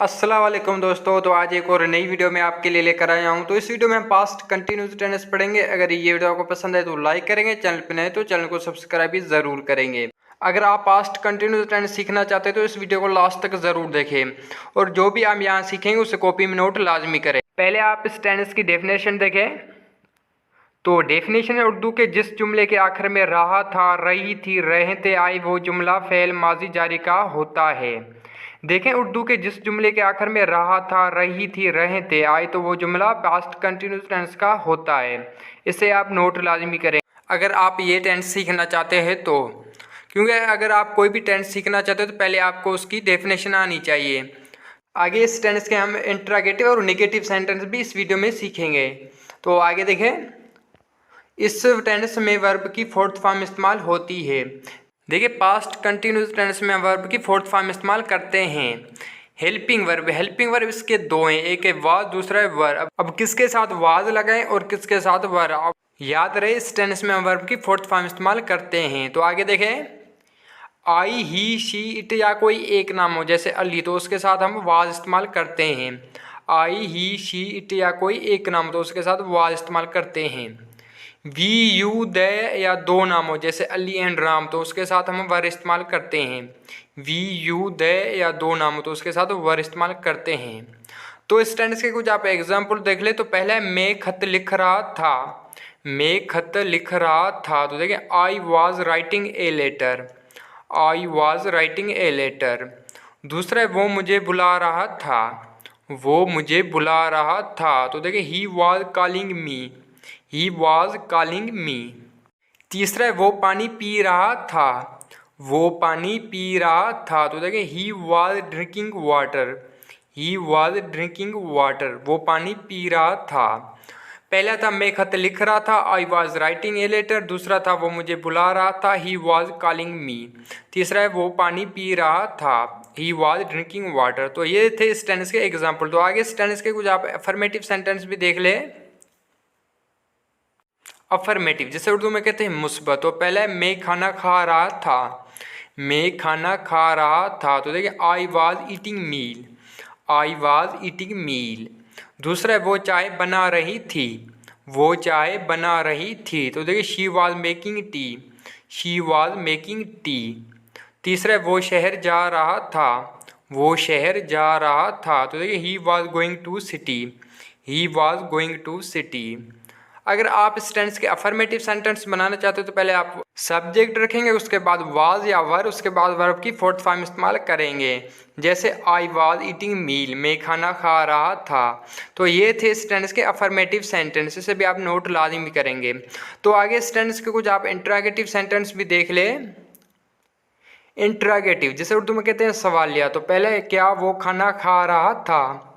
अस्सलाम वालेकुम दोस्तों। तो आज एक और नई वीडियो में आपके लिए लेकर आया हूं। तो इस वीडियो में हम पास्ट कंटिन्यूस टेंस पढ़ेंगे। अगर ये वीडियो आपको पसंद है तो लाइक करेंगे, चैनल पर नए तो चैनल को सब्सक्राइब भी ज़रूर करेंगे। अगर आप पास्ट कंटिन्यूस टेंस सीखना चाहते हैं तो इस वीडियो को लास्ट तक ज़रूर देखें और जो भी हम यहाँ सीखेंगे उसे कॉपी में नोट लाजमी करें। पहले आप इस टेंस की डेफिनेशन देखें। तो डेफिनेशन है उर्दू के जिस जुमले के आखिर में रहा था, रही थी, रहे थे, आई वो जुमला फ़ेल माजी जारी का होता है। देखें, उर्दू के जिस जुमले के आखिर में रहा था, रही थी, रहे थे, आई तो वो जुमला पास्ट कंटिन्यूस टेंस का होता है। इसे आप नोट लाजमी करें अगर आप ये टेंस सीखना चाहते हैं तो, क्योंकि अगर आप कोई भी टेंस सीखना चाहते हो तो पहले आपको उसकी डेफिनेशन आनी चाहिए। आगे इस टेंस के हम इंट्रागेटिव और नेगेटिव सेंटेंस भी इस वीडियो में सीखेंगे। तो आगे देखें, इस टेंस में वर्ब की फोर्थ फॉर्म इस्तेमाल होती है। देखिए, पास्ट कंटिन्यूस टेंस में वर्ब की फोर्थ फॉर्म इस्तेमाल करते हैं। हेल्पिंग वर्ब इसके दो हैं, एक है वाज, दूसरा है वर। अब किसके साथ वाज लगाएं और किसके साथ वर, अब याद रहे इस टेंस में वर्ब की फोर्थ फॉर्म इस्तेमाल करते हैं। तो आगे देखें, आई, ही, शी, इट या कोई एक नाम हो जैसे अली तो उसके साथ हम वाज इस्तेमाल करते हैं। आई, ही, शी, इट या कोई एक नाम हो तो उसके साथ वाज इस्तेमाल करते हैं। वी, यू, दे या दो नाम हो जैसे अली एंड राम तो उसके साथ हम वर इस्तेमाल करते हैं। वी, यू, दे या दो नाम हो तो उसके साथ वर इस्तेमाल करते हैं। तो इस टेंस के कुछ आप एग्जाम्पल देख ले। तो पहला है मैं खत लिख रहा था। मैं खत लिख रहा था तो देखिए, I was writing a letter. I was writing a letter. दूसरा है वो मुझे बुला रहा था। वो मुझे बुला रहा था तो देखिए, he was calling me. He was calling me. तीसरा है वो पानी पी रहा था। वो पानी पी रहा था तो देखिए, he was drinking water. He was drinking water. वो पानी पी रहा था। पहला था मैं खत लिख रहा था, I was writing a letter. दूसरा था वो मुझे बुला रहा था, ही वॉज कॉलिंग मी। तीसरा है वो पानी पी रहा था, ही वॉज ड्रिंकिंग वाटर। तो ये थे इस टेंस के एग्जाम्पल। तो आगे इस टेंस के कुछ आप अफर्मेटिव सेंटेंस भी देख ले। अफर्मेटिव जैसे उर्दू में कहते हैं मुस्बत। तो पहला है मैं खाना खा रहा था। मैं खाना खा रहा था तो देखिए, I was eating meal. I was eating meal. दूसरा है वो चाय बना रही थी। वो चाय बना रही थी तो देखिए, she was making tea. She was making tea. तीसरा है वो शहर जा रहा था। वो शहर जा रहा था तो देखिए, he was going to city. He was going to city. अगर आप इस टेंस के अफर्मेटिव सेंटेंस बनाना चाहते हो तो पहले आप सब्जेक्ट रखेंगे, उसके बाद वाज या वर, उसके बाद वर्ब की फोर्थ फॉर्म इस्तेमाल करेंगे। जैसे आई वाज ईटिंग मील, मैं खाना खा रहा था। तो ये थे इस टेंस के अफर्मेटिव सेंटेंस, इसे भी आप नोट लाजिमी करेंगे। तो आगे इस टेंस के कुछ आप इंट्रागेटिव सेंटेंस भी देख ले। इंट्रागेटिव जैसे उर्दू में कहते हैं सवालिया। तो पहले क्या वो खाना खा रहा था।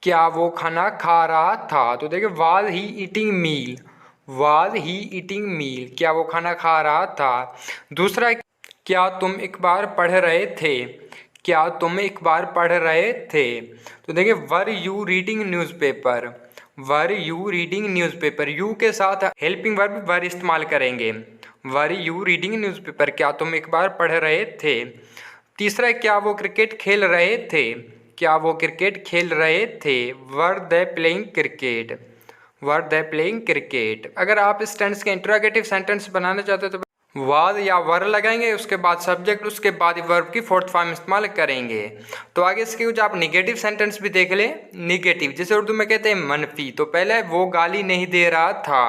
क्या वो खाना खा रहा था तो देखिए, was he eating meal. Was he eating meal. क्या वो खाना खा रहा था। दूसरा, क्या तुम अखबार पढ़ रहे थे। क्या तुम अखबार पढ़ रहे थे तो देखिए, were you reading newspaper. Were you reading newspaper. You के साथ हेल्पिंग वर्ब वर इस्तेमाल करेंगे। Were you reading newspaper. क्या तुम अखबार पढ़ रहे थे। तीसरा, क्या वो क्रिकेट खेल रहे थे। क्या वो क्रिकेट खेल रहे थे। Were they playing cricket. Were they playing cricket. अगर आप इस टेंस के इंट्रोगेटिव सेंटेंस बनाना चाहते हो तो वाज या वर लगाएंगे, उसके बाद सब्जेक्ट, उसके बाद वर्ब की फोर्थ फॉर्म इस्तेमाल करेंगे। तो आगे इसके कुछ आप निगेटिव सेंटेंस भी देख ले। निगेटिव जैसे उर्दू में कहते हैं मनफी। तो पहले वो गाली नहीं दे रहा था।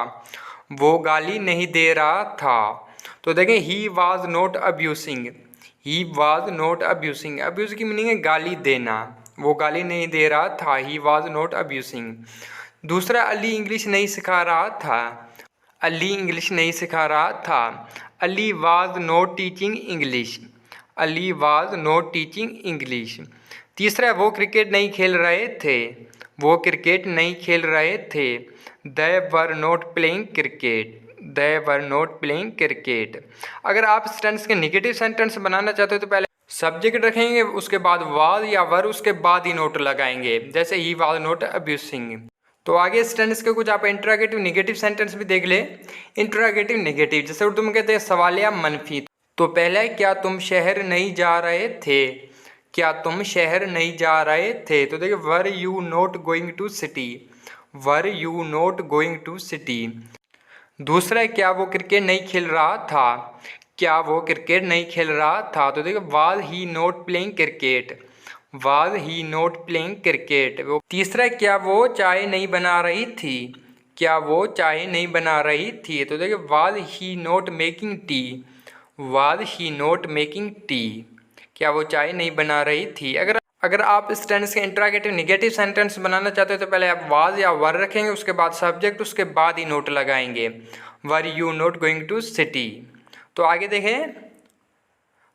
वो गाली नहीं दे रहा था तो देखें, he was not abusing. He was not abusing. Abuse की मीनिंग है गाली देना। वो गाली नहीं दे रहा था, ही वॉज नॉट अब्यूसिंग। दूसरा, अली इंग्लिश नहीं सिखा रहा था। अली इंग्लिश नहीं सिखा रहा था। Ali was not teaching English. Ali was not teaching English. तीसरा, वो क्रिकेट नहीं खेल रहे थे। वो क्रिकेट नहीं खेल रहे थे। They were not playing cricket. They were not playing cricket. अगर आप इस टेंस के नेगेटिव सेंटेंस बनाना चाहते हो तो पहले सब्जेक्ट रखेंगे, उसके बाद वाज या वर, उसके बाद ही नोट लगाएंगे। जैसे ही वाज नॉट अब्यूसिंग। तो आगे इस टेंस के कुछ आप इंट्रोगेटिव नेगेटिव सेंटेंस भी देख ले। इंट्रोगेटिव नेगेटिव जैसे उर्दू में कहते हैं सवालिया मनफी। तो पहला है, क्या तुम शहर नहीं जा रहे थे। क्या तुम शहर नहीं जा रहे थे? तो देखिए were you not going to city, were you not going to city. दूसरा है क्या वो क्रिकेट नहीं खेल रहा था, क्या वो क्रिकेट नहीं खेल रहा था? तो देखिए was he not playing cricket, was he not playing cricket. वो तीसरा है क्या वो चाय नहीं बना रही थी, क्या वो चाय नहीं बना रही थी? तो देखिए was he not making tea, was he not making tea. क्या वो चाय नहीं बना रही थी? अगर आप इस टेंस के इंट्रोगेटिव नेगेटिव सेंटेंस बनाना चाहते हो तो पहले आप वाज या वर रखेंगे, उसके बाद सब्जेक्ट, उसके बाद ही नोट लगाएंगे। Were you not going to city. तो आगे देखें,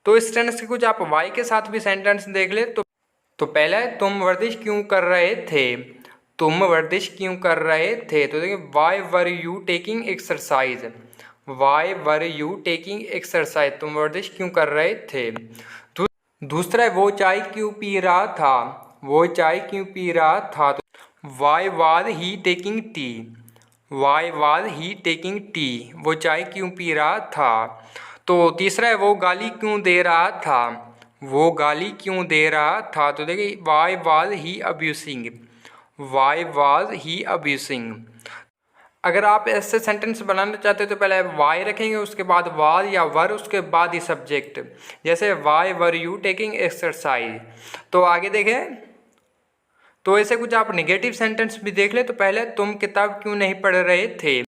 तो इस टेंस के कुछ आप वाई के साथ भी सेंटेंस देख ले। तो पहला है तुम वर्जिश क्यों कर रहे थे, तुम वर्जिश क्यों कर रहे थे? तो देखिए why were you taking exercise, why were you taking exercise, तुम वर्जिश क्यों कर रहे थे। दूसरा है वो चाय क्यों पी रहा था, वो चाय क्यों पी रहा था? तो Y was he taking tea, Y was he taking tea, वो चाय क्यों पी रहा था। तो तीसरा है वो गाली क्यों दे रहा था, वो गाली क्यों दे रहा था? तो देखिए why was he abusing, Y was he abusing. अगर आप ऐसे सेंटेंस बनाना चाहते हो तो पहले वाई रखेंगे, उसके बाद वाज या वर, उसके बाद ही सब्जेक्ट। जैसे why were you taking exercise. तो आगे देखें, तो ऐसे कुछ आप नेगेटिव सेंटेंस भी देख ले। तो पहले तुम किताब क्यों नहीं पढ़ रहे थे,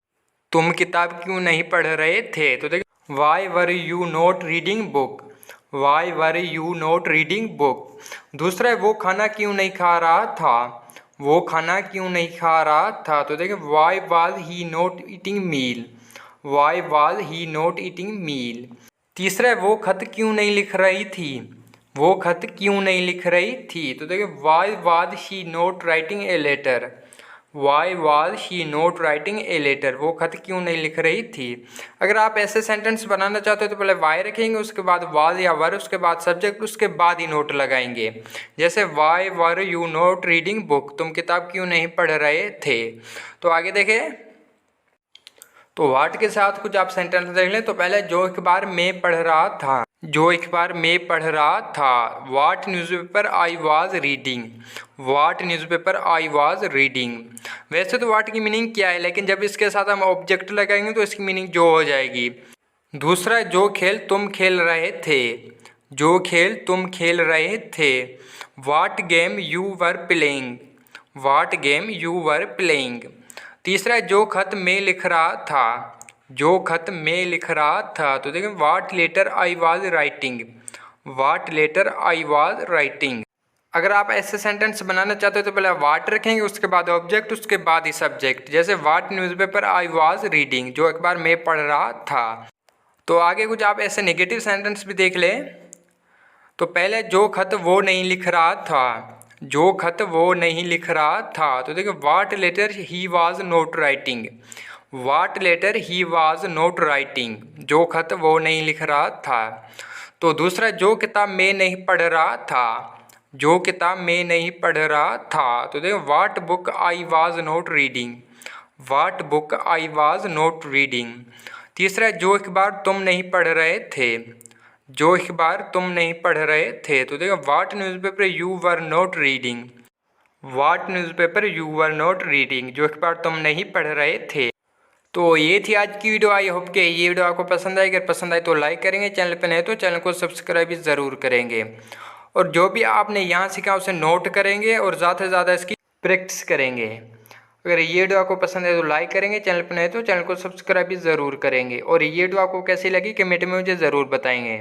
तुम किताब क्यों नहीं पढ़ रहे थे? तो देखिए why were you not reading book, why were you not reading book. दूसरा है वो खाना क्यों नहीं खा रहा था, वो खाना क्यों नहीं खा रहा था? तो देखिए why was he not eating meal, why was he not eating meal. तीसरा है वो खत क्यों नहीं लिख रही थी, वो खत क्यों नहीं लिख रही थी? तो देखिए why was she not writing a letter, why was she not writing a letter, वो खत क्यों नहीं लिख रही थी। अगर आप ऐसे सेंटेंस बनाना चाहते हो तो पहले वाई रखेंगे, उसके बाद वाज या वर, उसके बाद सब्जेक्ट, उसके बाद ही नोट लगाएंगे। जैसे why were you not reading book, तुम किताब क्यों नहीं पढ़ रहे थे। तो आगे देखें, तो वाट के साथ कुछ आप सेंटेंस देख लें। तो पहले जो अखबार में पढ़ रहा था, जो अखबार में पढ़ रहा था। What newspaper I was reading, what newspaper I was reading. वैसे तो वाट की मीनिंग क्या है, लेकिन जब इसके साथ हम ऑब्जेक्ट लगाएंगे तो इसकी मीनिंग जो हो जाएगी। दूसरा जो खेल तुम खेल रहे थे, जो खेल तुम खेल रहे थे। What game you were playing, what game you were playing. तीसरा जो खत में लिख रहा था, जो खत में लिख रहा था। तो देखिए what letter I was writing, what letter I was writing. अगर आप ऐसे सेंटेंस बनाना चाहते हो तो पहले वाट रखेंगे, उसके बाद ऑब्जेक्ट, उसके बाद ही सब्जेक्ट। जैसे वाट न्यूज़पेपर आई वाज रीडिंग, जो अखबार में पढ़ रहा था। तो आगे कुछ आप ऐसे नेगेटिव सेंटेंस भी देख लें। तो पहले जो खत वो नहीं लिख रहा था, जो खत वो नहीं लिख रहा था। तो देखिए what letter he was not writing, what letter he was not writing, जो खत वो नहीं लिख रहा था। तो दूसरा जो किताब में नहीं पढ़ रहा था, जो किताब में नहीं पढ़ रहा था। तो देखो what book I was not reading, what book I was not reading. तीसरा जो अखबार तुम नहीं पढ़ रहे थे, जो अखबार तुम नहीं पढ़ रहे थे। तो देखो what newspaper you were not reading, what newspaper you were not reading, जो अखबार तुम नहीं पढ़ रहे थे। तो ये थी आज की वीडियो। आई होप कि ये वीडियो आपको पसंद आई। अगर पसंद आए तो लाइक करेंगे, चैनल पर नए तो चैनल को सब्सक्राइब भी ज़रूर करेंगे। और जो भी आपने यहाँ सीखा उसे नोट करेंगे और ज़्यादा से ज़्यादा इसकी प्रैक्टिस करेंगे। अगर ये वीडियो आपको पसंद है तो लाइक करेंगे, चैनल पर नए तो चैनल को सब्सक्राइब भी ज़रूर करेंगे। और ये वीडियो आपको कैसी लगी कमेंट में मुझे ज़रूर बताएंगे।